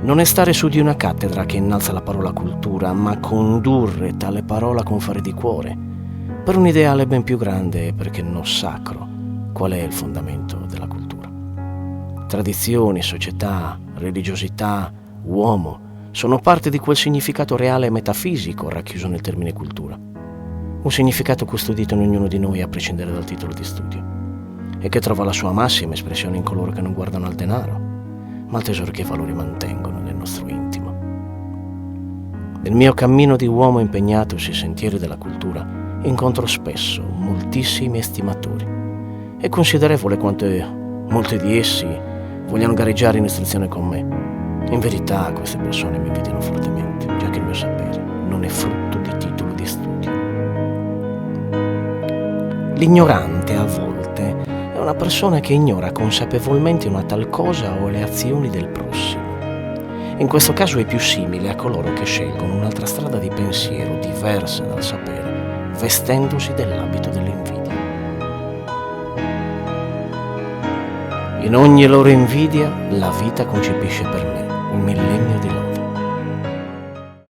Non è stare su di una cattedra che innalza la parola cultura, ma condurre tale parola con fare di cuore, per un ideale ben più grande e perché non sacro. Qual è il fondamento della cultura? Tradizioni, società, religiosità, uomo sono parte di quel significato reale e metafisico racchiuso nel termine cultura. Un significato custodito in ognuno di noi a prescindere dal titolo di studio e che trova la sua massima espressione in coloro che non guardano al denaro, ma al tesoro che i valori mantengono nel nostro intimo. Nel mio cammino di uomo impegnato sui sentieri della cultura incontro spesso moltissimi estimatori. È considerevole quanto molti di essi vogliano gareggiare in istruzione con me. In verità queste persone mi invidiano fortemente, già che il mio sapere non è frutto di titolo di studio. L'ignorante a volte è una persona che ignora consapevolmente una tal cosa o le azioni del prossimo. In questo caso è più simile a coloro che scelgono un'altra strada di pensiero diversa dal sapere, vestendosi dell'abito dell'invidia. In ogni loro invidia la vita concepisce per me un millennio di